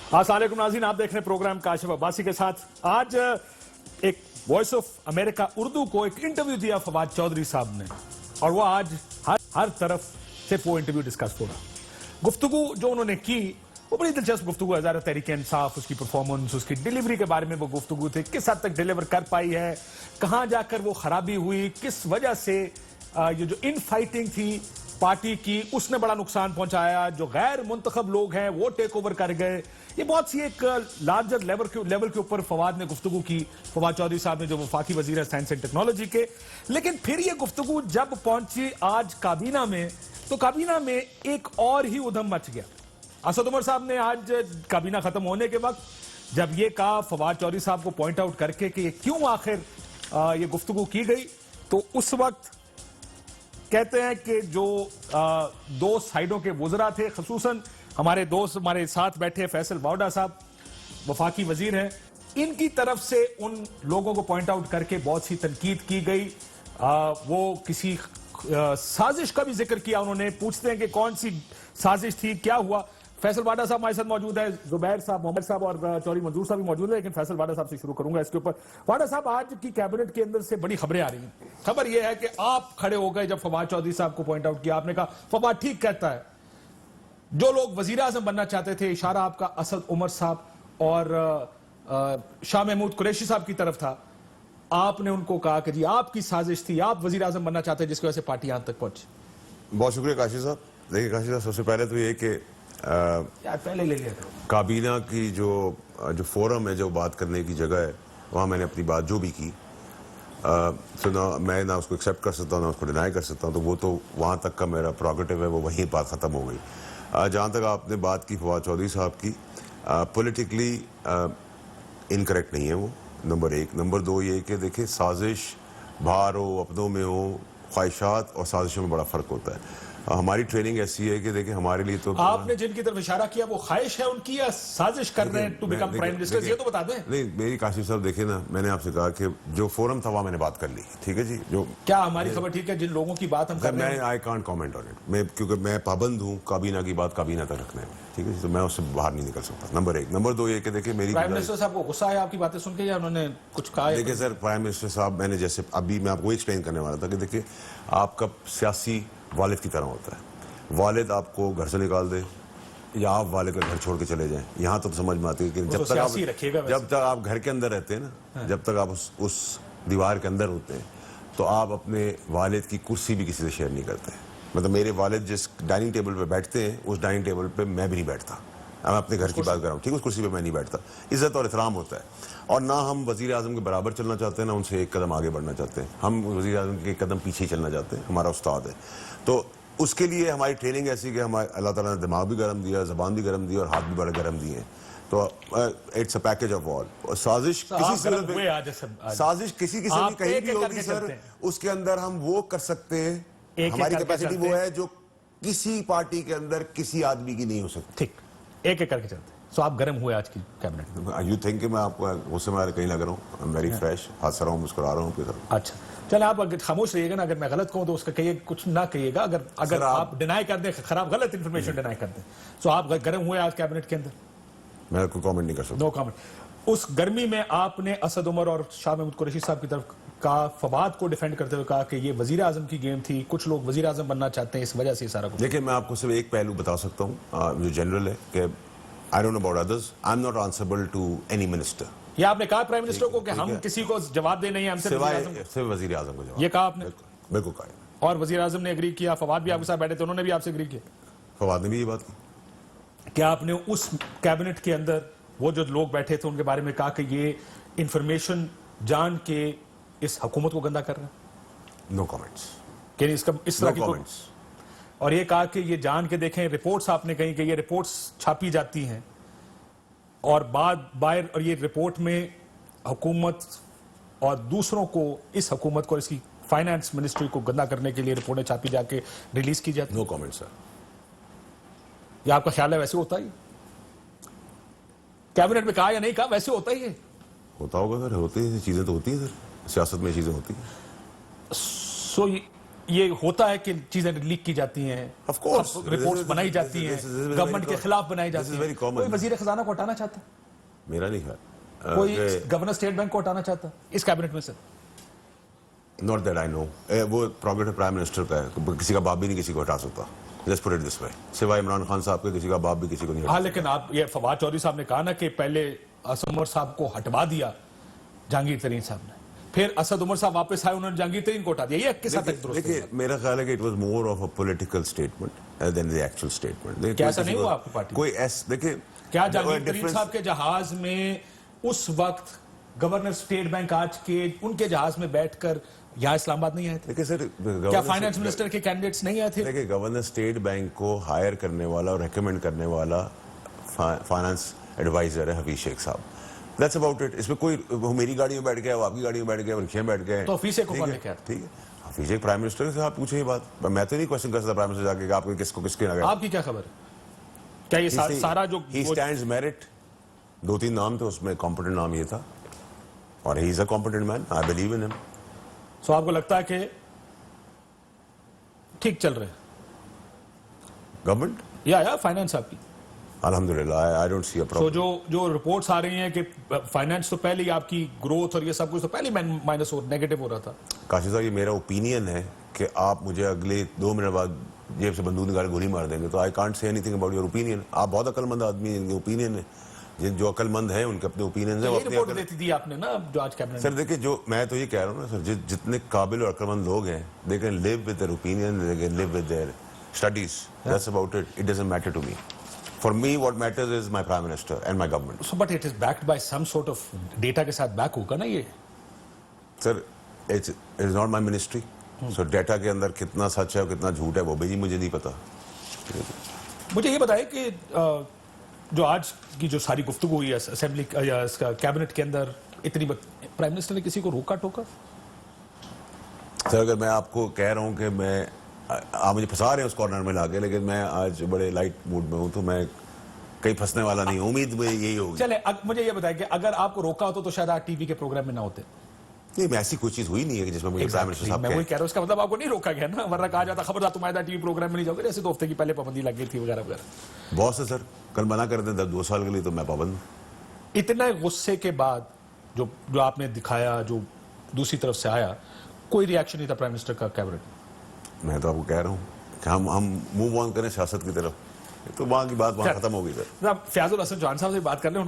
अस्सलाम वालेकुम नाज़रीन, आप देख रहे हैं प्रोग्राम काशिफ अब्बासी के साथ। आज एक वॉइस ऑफ अमेरिका उर्दू को एक इंटरव्यू दिया फवाद चौधरी साहब ने, और वो आज हर तरफ सिर्फ वो इंटरव्यू डिस्कस हो रहा। गुफ्तगू जो उन्होंने की वो बड़ी दिलचस्प गुफ्तगू है। ज़ाहिर तहरीक इंसाफ, उसकी परफॉर्मेंस, उसकी डिलीवरी के बारे में वो गुफ्तगू थे, किस हद तक डिलीवर कर पाई है, कहाँ जाकर वो खराबी हुई, किस वजह से ये जो इन फाइटिंग थी पार्टी की उसने बड़ा नुकसान पहुंचाया, जो गैर मुंतखब लोग हैं वो टेक ओवर कर गए। ये बहुत सी एक लार्जर लेवल के ऊपर फवाद ने गुफ्तगू की, फवाद चौधरी साहब ने जो वफाकी वजीर है साइंस एंड टेक्नोलॉजी के। लेकिन फिर ये गुफ्तगू जब पहुंची आज काबीना में, तो काबीना में एक और ही उधम मच गया। असद उमर साहब ने आज काबीना खत्म होने के वक्त जब ये कहा फवाद चौधरी साहब को पॉइंट आउट करके कि क्यों आखिर ये गुफ्तगू की गई, तो उस वक्त कहते हैं कि जो दो साइडों के वुज़रा थे, खसूसन हमारे दोस्त हमारे साथ बैठे फैसल बावडा साहब वफाकी वजीर हैं, इनकी तरफ से उन लोगों को पॉइंट आउट करके बहुत सी तनकीद की गई। वो किसी साजिश का भी जिक्र किया उन्होंने। पूछते हैं कि कौन सी साजिश थी, क्या हुआ। फैसल बाडा साहब हमारे साथ मौजूद है, जुबैर साहब, मोहम्मद साहब और चौधरी मंजूर साहब भी मौजूद है, लेकिन फैसल बाडा साहब से शुरू करूंगा इसके ऊपर। बाडा साहब, आज की कैबिनेट के अंदर से बड़ी खबरें आ रही हैं। खबर यह है कि आप खड़े हो गए जब फवाद चौधरी साहब को पॉइंट आउट किया, आपने कहा फवाद ठीक कहता है। जो लोग वजीर आजम बनना चाहते थे, इशारा आपका असद उमर साहब और शाह महमूद कुरैशी साहब की तरफ था। आपने उनको कहा कि जी आपकी साजिश थी, आप वजीर आजम बनना चाहते हैं, जिसकी वजह से पार्टी यहां तक पहुंची। बहुत शुक्रिया काशी साहब। देखिए काशी साहब, सबसे पहले तो ये कि यार पहले ले लिया था। काबीना की जो फोरम है, जो बात करने की जगह है, वहाँ मैंने अपनी बात जो भी की, तो मैं ना उसको एक्सेप्ट कर सकता हूँ ना उसको डिनाई कर सकता हूँ। तो वो तो वहाँ तक का मेरा प्रोगेटिव है, वो वहीं बात ख़त्म हो गई। जहाँ तक आपने बात की फवाद चौधरी साहब की, पॉलिटिकली इनकरेक्ट नहीं है वो, नंबर एक। नंबर दो ये कि देखिए, साजिश बाहर हो, अपनों में हो, ख्वाहिशात और साजिशों में बड़ा फ़र्क होता है। हमारी ट्रेनिंग ऐसी है कि देखिए, हमारे लिए तो आपने जिनकी तरफ इशारा किया वो ख्वाहिश है उनकी या साजिश कर रहे हैं टू बिकम प्राइम मिनिस्टर, ये तो बता दें। नहीं, मेरी काशिफ साहब देखिए ना, मैंने आपसे कहा कि जो फोरम था वहाँ मैंने बात कर ली, ठीक है जी। जो क्या हमारी खबर ठीक है, जिन लोगों की बात हम कर रहे हैं, I can't comment on it, मैं क्योंकि मैं पाबंद हूँ काबीना की बात काबीना तक रखने में, ठीक है जी। तो मैं उससे बाहर नहीं निकल सकता, नंबर एक। नंबर दो ये कि देखिए, मेरी प्राइम मिनिस्टर साहब को गुस्सा है आपकी बातें सुन के, या उन्होंने कुछ कहा? देखिए सर, प्राइम मिनिस्टर साहब, मैंने जैसे अभी मैं आपको एक्सप्लेन करने वाला था कि देखिए, आपका सियासी वालिद की तरह होता है। वालिद आपको घर से निकाल दे या आप वालिद का घर छोड़ के चले जाएं, यहाँ तो समझ में आती है कि जब तक आप घर के अंदर रहते हैं ना, जब तक आप उस दीवार के अंदर होते हैं, तो आप अपने वालिद की कुर्सी भी किसी से शेयर नहीं करते। मतलब मेरे वालिद जिस डाइनिंग टेबल पे बैठते हैं, उस डाइनिंग टेबल पे मैं भी नहीं बैठता। मैं अपने घर की बात कर रहा हूँ, ठीक है, उस कुर्सी पे मैं नहीं बैठता। इज्जत और एहतराम होता है। और ना हम वजीर आजम के बराबर चलना चाहते हैं, ना उनसे एक कदम आगे बढ़ना चाहते हैं। हम वजीर आजम के एक कदम पीछे ही चलना चाहते हैं, हमारा उस्ताद है। तो उसके लिए हमारी ट्रेनिंग ऐसी कि हमारे अल्लाह ताला ने दिमाग भी गर्म दिया, ज़बान भी गर्म दी और हाथ भी बड़े गर्म दिए। तो it's a package of all. साजिश किसी सूरत में, साजिश किसी किस्म की कहीं भी होगी सर, उसके अंदर हम वो कर सकते हैं। हमारी कैपेसिटी वो है जो किसी पार्टी के अंदर किसी आदमी की नहीं हो सकती। ठीक, एक एक करके चलते हैं। सो आप गर्म हुए आज की कैबिनेट में? यू थिंक मैं आपको गुस्से में कहीं लग रहा हूँ? आई एम वेरी फ्रेश, हंस रहा हूँ, मुस्कुरा रहा हूँ। अच्छा चलो, आप अगर खामोश रहिएगा ना, अगर मैं गलत कहूँ तो उसका कहिए, कुछ ना कहिएगा। अगर आप डिनाई कर दें, खराब गलत इंफॉर्मेशन डिनाई कर दें, तो आप गर्म हुए आज कैबिनेट के अंदर? मैं कोई कमेंट नहीं कर सकता। No comment. उस गर्मी में आपने असद उमर और शाह महमूद कुरैशी साहब की तरफ का फवाद को डिफेंड करते हुए कहा कि ये वजीर आजम की गेम थी, कुछ लोग वजीर आजम बनना चाहते हैं, इस वजह से सारा कुछ। देखिए, मैं आपको सिर्फ एक पहलू बता सकता हूँ जो जनरल है कि I don't know about others, I am not answerable to any minister. ये आपने कहा प्राइम मिनिस्टर को कि हम किसी को जवाब दे नहीं, हमसे सिर्फ वजीर आजम को जवाब, ये कहा आपने? बिल्कुल कहा। और वजीर आजम ने एग्री किया, फवाद भी आपके साथ बैठे थे, उन्होंने भी आपसे एग्री किया? फवाद ने भी ये बात की। क्या आपने उस कैबिनेट के अंदर वो जो लोग बैठे थे उनके बारे में कहा कि ये इंफॉर्मेशन जान के इस हुकूमत को गंदा कर रहे हैं? No comments. कि इसका इस तरह की कमेंट्स। और ये कहा कि ये जान के देखें, रिपोर्ट्स आपने कही कि ये रिपोर्ट्स छापी जाती हैं और बाहर, और ये रिपोर्ट में हुकूमत और दूसरों को, इस हुकूमत को, इसकी फाइनेंस मिनिस्ट्री को गंदा करने के लिए रिपोर्टें छापी जाके रिलीज की जाती। No comment sir. ये आपका ख्याल है वैसे होता ही? कैबिनेट में कहा या नहीं कहा, वैसे होता ही है? होता होगा सर, होती है चीजें, तो होती है सर, सियासत में चीजें होती हैं। सो ये होता है कि चीजें लीक की जाती हैं, Of course. रिपोर्ट्स बनाई जाती हैं, This is very गवर्नमेंट के common. खिलाफ बनाई This जाती is हैं। very common. कोई वजीर खजाना को हटाना चाहता है? मेरा नहीं ख्याल। कोई गवर्नर स्टेट बैंक को हटाना चाहता है इस कैबिनेट में से? Not that I know. वो प्रोग्रेटिव प्राइम मिनिस्टर का है, किसी का बाप भी नहीं किसी को हटा सकता। Let's put it this way, सिवाय इमरान खान साहब के किसी का बाप भी किसी को नहीं हटा हाँ, लेकिन आप ये फवाद चौधरी साहब ने कहा ना कि पहले असद उमर साहब को हटवा दिया जहांगीर तरीन साहब ने, फिर असद उमर साहब वापस आए, उन्होंने जहांगीर तरीन को हटा दिया। ये किस हद तक दुरुस्त है? देखिए, मेरा ख्याल है कि it was more of a political statement than the actual statement. क्या ऐसा नहीं हुआ आपकी पार्टी? कोई देखिए, क्या जहांगीर तरीन साहब के जहाज में उस वक्त गवर्नर स्टेट बैंक आज के उनके जहाज में बैठकर यहाँ इस्लामाबाद नहीं आए थे? देखिए सर, क्या फाइनेंस मिनिस्टर के कैंडिडेट्स नहीं आए थे? देखिए, गवर्नर स्टेट बैंक को हायर करने वाला और रेकमेंड करने वाला फाइनेंस एडवाइजर है हफीज शेख साहब। That's about it. इसमें कोई वो मेरी गाड़ी में बैठ गया, वो आपकी गाड़ी में बैठ गया, रिक्शे में बैठ गए, तो हफीज शेख को कौन लेके आया? ठीक है, हफीज शेख प्राइम मिनिस्टर से आप पूछे ये बात। मैं तो नहीं क्वेश्चन कर सकता प्राइम मिनिस्टर जाके कि आपको किसको किसके लगा। आपकी क्या खबर है? क्या ये सारा जो ही स्टैंड्स मेरिट, 2-3 नाम थे उसमें, कॉम्पिटेंट नाम ये था, और he is a competent man, I believe in him. So आपको लगता है कि ठीक चल रहे गवर्नमेंट या फाइनेंस आपकी? अल्हम्दुलिल्लाह, आई डोंट सी अ तो प्रॉब्लम। जो रिपोर्ट्स आ रही हैं कि फाइनेंस तो पहले ही आपकी ग्रोथ और ये सब कुछ तो पहले ही माइनस हो नेगेटिव हो रहा था। काशिफ साहब, ये मेरा ओपिनियन है कि आप मुझे अगले 2 मिनट बाद जेब से बंदूक निकाल गोली मार देंगे तो I can't say anything about your opinion. आप बहुत अकलमंद आदमी हैं, ओपिनियन है, जो अकलमंद है उनके अपने ओपिनियन है। ये रिपोर्ट देती थी आपने ना जो आज कैबिनेट सर देखिए, जो मैं तो ये कह रहा हूँ ना सर, जितने काबिल और अकलमंद लोग हैं, they can live with their opinion, they can live with their studies, that's about it. It doesn't matter to me. For me what matters is my prime minister and my government. So but it is backed by some sort of data के साथ back होगा ना ये? Sir, it's not my ministry, so data के अंदर कितना सच है और कितना झूठ है वो भी मुझे नहीं पता। मुझे ये बताइए कि जो आज की जो सारी गुफ्तगू हुई है असेंबली या कैबिनेट के अंदर, इतनी प्राइम मिनिस्टर ने किसी को रोका टोका? सर, अगर मैं आपको कह रहा हूँ कि मैं आप मुझे फंसा रहे हैं उस कॉर्नर में लाके, लेकिन मैं आज बड़े लाइट मूड में हूँ, तो मैं कहीं फंसने वाला नहीं हूँ। उम्मीद मुझे यही होगी। चले, मुझे ये बताइए कि अगर आपको रोका होता तो शायद आज टीवी के प्रोग्राम में ना होते। नहीं, मैं ऐसी कोई चीज हुई नहीं है कि जिसमें मुझे प्राइम मिनिस्टर साहब मैं वही कह रहा हूँ, इसका मतलब आपको नहीं रोका गया ना, वरना कहा जाता खबरदार तुम आयदा टीवी प्रोग्राम में नहीं जाओगे, जैसे 2 हफ्ते की पहले पाबंदी लग गई थी वगैरह वगैरह। बहुत से सर कल मना कर दें 2 साल के लिए, तो मैं पाबंद। इतने गुस्से के बाद जो आपने दिखाया, जो दूसरी तरफ से आया, कोई रिएक्शन नहीं था प्राइम मिनिस्टर का कैबिनेट? मैं तो आपको कह रहा हूँ कि हम मूव ऑन करें सियासत की तरफ, तो वहाँ की बात वहाँ खत्म हो गई सर। फयाजुल हसन चौहान साहब से बात कर लें।